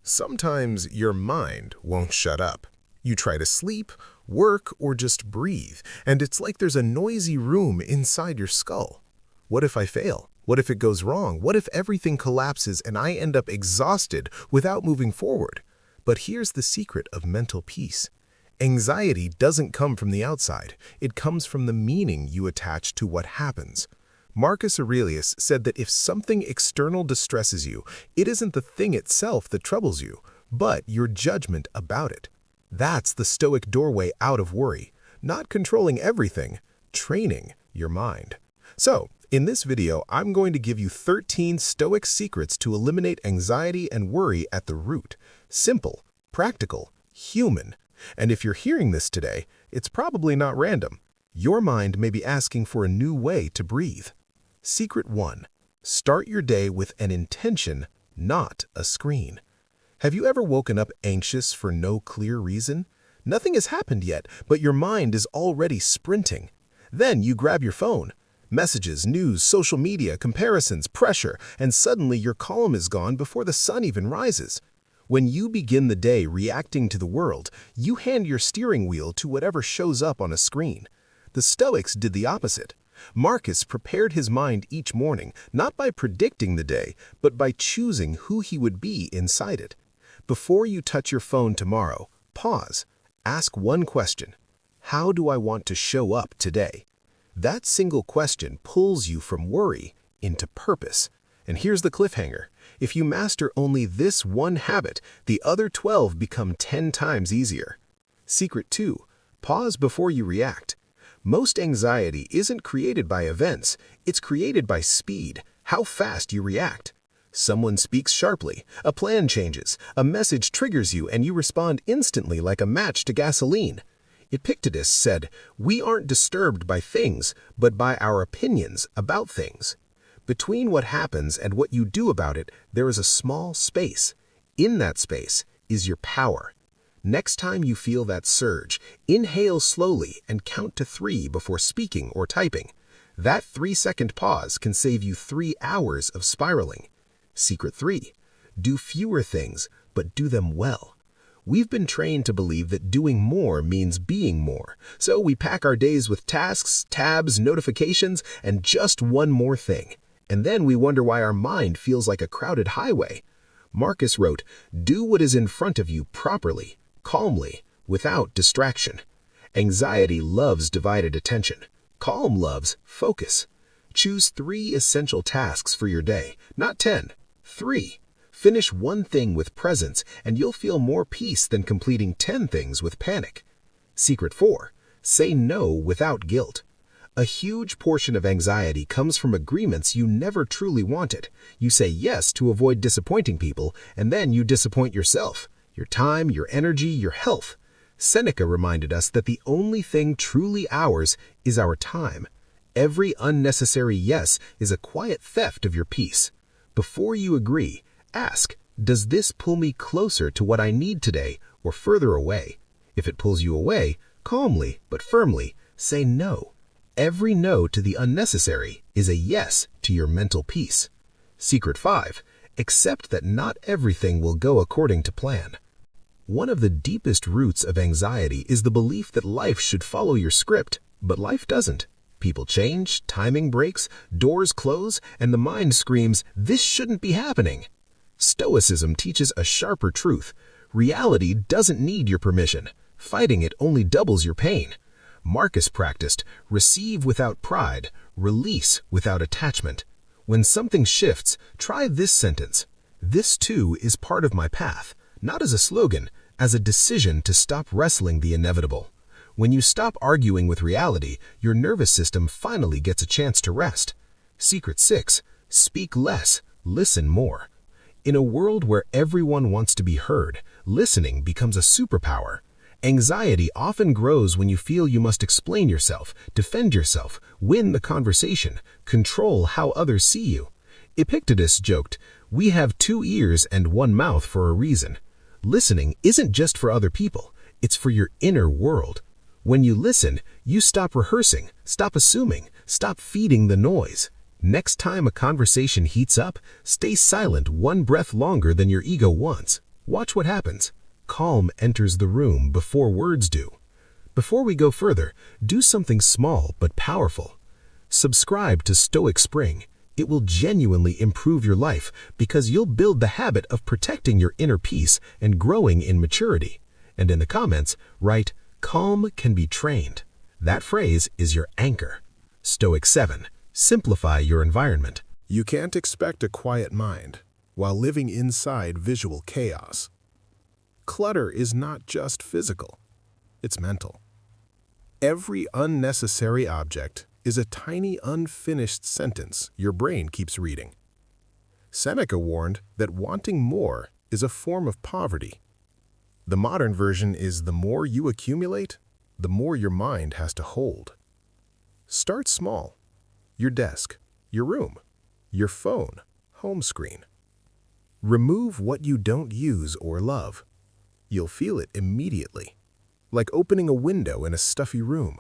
Sometimes your mind won't shut up. You try to sleep, work, or just breathe, and it's like there's a noisy room inside your skull. What if I fail? What if it goes wrong? What if everything collapses and I end up exhausted without moving forward? But here's the secret of mental peace. Anxiety doesn't come from the outside. It comes from the meaning you attach to what happens. Marcus Aurelius said that if something external distresses you, it isn't the thing itself that troubles you, but your judgment about it. That's the Stoic doorway out of worry, not controlling everything, training your mind. So, in this video, I'm going to give you 13 Stoic secrets to eliminate anxiety and worry at the root. Simple, practical, human. And if you're hearing this today, it's probably not random. Your mind may be asking for a new way to breathe. Secret 1. Start your day with an intention, not a screen. Have you ever woken up anxious for no clear reason? Nothing has happened yet, but your mind is already sprinting. Then you grab your phone. Messages, news, social media, comparisons, pressure, and suddenly your calm is gone before the sun even rises. When you begin the day reacting to the world, you hand your steering wheel to whatever shows up on a screen. The Stoics did the opposite. Marcus prepared his mind each morning, not by predicting the day, but by choosing who he would be inside it. Before you touch your phone tomorrow, pause. Ask one question. How do I want to show up today? That single question pulls you from worry into purpose. And here's the cliffhanger. If you master only this one habit, the other 12 become 10 times easier. Secret 2. Pause before you react. Most anxiety isn't created by events, it's created by speed, how fast you react. Someone speaks sharply, a plan changes, a message triggers you, and you respond instantly like a match to gasoline. Epictetus said, "We aren't disturbed by things, but by our opinions about things." Between what happens and what you do about it, there is a small space. In that space is your power. Next time you feel that surge, inhale slowly and count to 3 before speaking or typing. That 3-second pause can save you 3 hours of spiraling. Secret 3. Do fewer things, but do them well. We've been trained to believe that doing more means being more, so we pack our days with tasks, tabs, notifications, and just one more thing. And then we wonder why our mind feels like a crowded highway. Marcus wrote, "Do what is in front of you properly, calmly, without distraction." Anxiety loves divided attention. Calm loves focus. Choose 3 essential tasks for your day, not 10. 3. Finish one thing with presence, and you'll feel more peace than completing 10 things with panic. Secret 4. Say no without guilt. A huge portion of anxiety comes from agreements you never truly wanted. You say yes to avoid disappointing people, and then you disappoint yourself, your time, your energy, your health. Seneca reminded us that the only thing truly ours is our time. Every unnecessary yes is a quiet theft of your peace. Before you agree, ask, does this pull me closer to what I need today or further away? If it pulls you away, calmly but firmly, say no. Every no to the unnecessary is a yes to your mental peace. Secret 5. Accept that not everything will go according to plan. One of the deepest roots of anxiety is the belief that life should follow your script, but life doesn't. People change, timing breaks, doors close, and the mind screams, "This shouldn't be happening." Stoicism teaches a sharper truth. Reality doesn't need your permission. Fighting it only doubles your pain. Marcus practiced, receive without pride, release without attachment. When something shifts, try this sentence. This too is part of my path, not as a slogan, as a decision to stop wrestling the inevitable. When you stop arguing with reality, your nervous system finally gets a chance to rest. Secret 6. Speak less, listen more. In a world where everyone wants to be heard, listening becomes a superpower. Anxiety often grows when you feel you must explain yourself, defend yourself, win the conversation, control how others see you. Epictetus joked, "We have 2 ears and 1 mouth for a reason." Listening isn't just for other people, it's for your inner world. When you listen, you stop rehearsing, stop assuming, stop feeding the noise. Next time a conversation heats up, stay silent 1 breath longer than your ego wants. Watch what happens. Calm enters the room before words do. Before we go further, do something small but powerful. Subscribe to Stoic Spring. It will genuinely improve your life because you'll build the habit of protecting your inner peace and growing in maturity. And in the comments, write, "Calm can be trained." That phrase is your anchor. Stoic 7. Simplify your environment. You can't expect a quiet mind while living inside visual chaos. Clutter is not just physical, it's mental. Every unnecessary object is a tiny unfinished sentence your brain keeps reading. Seneca warned that wanting more is a form of poverty. The modern version is the more you accumulate, the more your mind has to hold. Start small. Your desk, your room, your phone, home screen. Remove what you don't use or love. You'll feel it immediately, like opening a window in a stuffy room.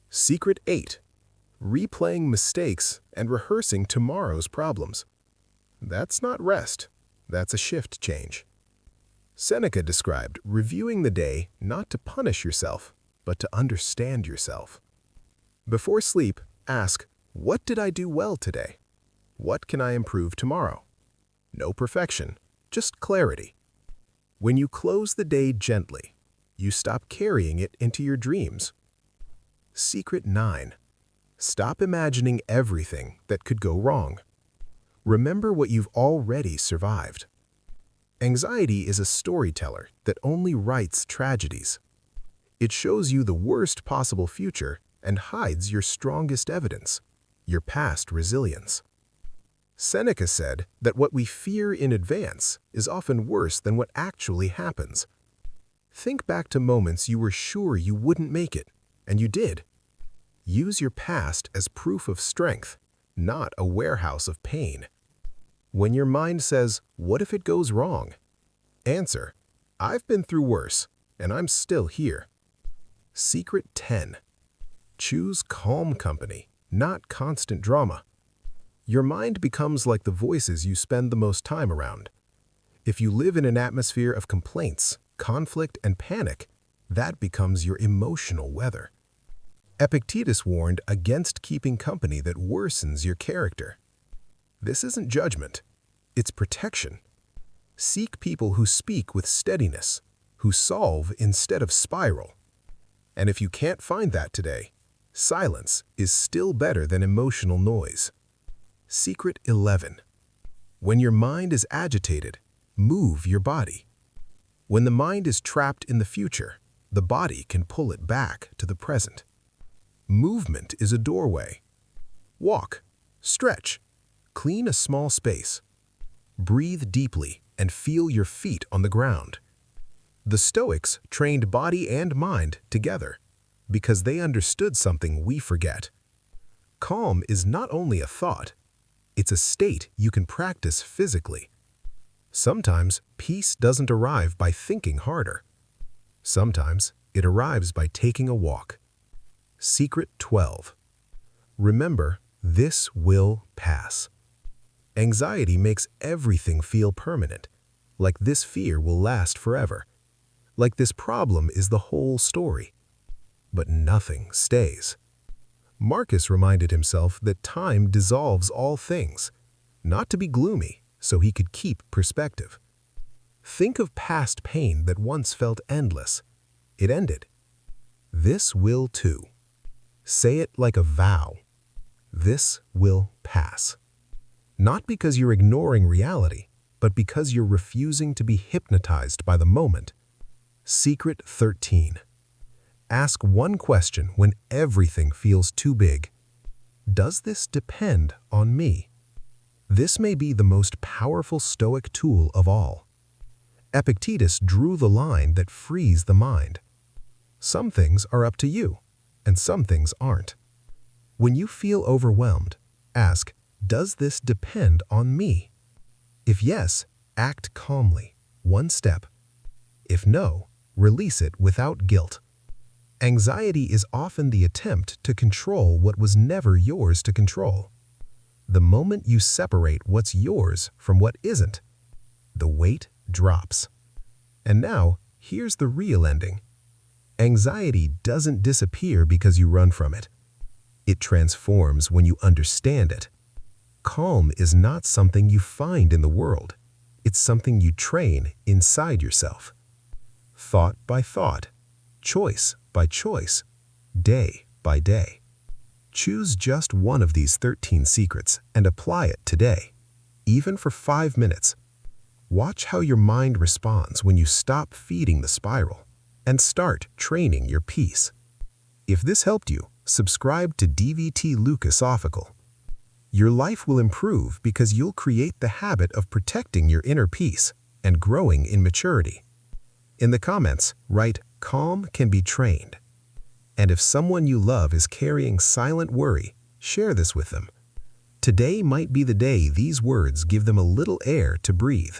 Secret 8. Replaying mistakes and rehearsing tomorrow's problems. That's not rest, that's a shift change. Seneca described reviewing the day not to punish yourself, but to understand yourself. Before sleep, ask, what did I do well today? What can I improve tomorrow? No perfection, just clarity. When you close the day gently, you stop carrying it into your dreams. Secret 9. Stop imagining everything that could go wrong. Remember what you've already survived. Anxiety is a storyteller that only writes tragedies. It shows you the worst possible future and hides your strongest evidence, your past resilience. Seneca said that what we fear in advance is often worse than what actually happens. Think back to moments you were sure you wouldn't make it, and you did. Use your past as proof of strength, not a warehouse of pain. When your mind says, "What if it goes wrong?" answer, "I've been through worse, and I'm still here." Secret 10. Choose calm company, not constant drama. Your mind becomes like the voices you spend the most time around. If you live in an atmosphere of complaints, conflict, and panic, that becomes your emotional weather. Epictetus warned against keeping company that worsens your character. This isn't judgment, it's protection. Seek people who speak with steadiness, who solve instead of spiral. And if you can't find that today, silence is still better than emotional noise. Secret 11. When your mind is agitated, move your body. When the mind is trapped in the future, the body can pull it back to the present. Movement is a doorway. Walk, stretch, clean a small space. Breathe deeply and feel your feet on the ground. The Stoics trained body and mind together because they understood something we forget. Calm is not only a thought, it's a state you can practice physically. Sometimes peace doesn't arrive by thinking harder. Sometimes it arrives by taking a walk. Secret 12. Remember, this will pass. Anxiety makes everything feel permanent, like this fear will last forever, like this problem is the whole story. But nothing stays. Marcus reminded himself that time dissolves all things, not to be gloomy, so he could keep perspective. Think of past pain that once felt endless. It ended. This will too. Say it like a vow. This will pass. Not because you're ignoring reality, but because you're refusing to be hypnotized by the moment. Secret 13. Ask one question when everything feels too big. Does this depend on me? This may be the most powerful Stoic tool of all. Epictetus drew the line that frees the mind. Some things are up to you, and some things aren't. When you feel overwhelmed, ask, does this depend on me? If yes, act calmly, one step. If no, release it without guilt. Anxiety is often the attempt to control what was never yours to control. The moment you separate what's yours from what isn't, the weight drops. And now, here's the real ending. Anxiety doesn't disappear because you run from it. It transforms when you understand it. Calm is not something you find in the world. It's something you train inside yourself. Thought by thought, choice by choice, day by day. Choose just one of these 13 secrets and apply it today, even for 5 minutes. Watch how your mind responds when you stop feeding the spiral and start training your peace. If this helped you, subscribe to DVT Lucasophical. Your life will improve because you'll create the habit of protecting your inner peace and growing in maturity. In the comments, write, "Calm can be trained." And if someone you love is carrying silent worry, share this with them. Today might be the day these words give them a little air to breathe.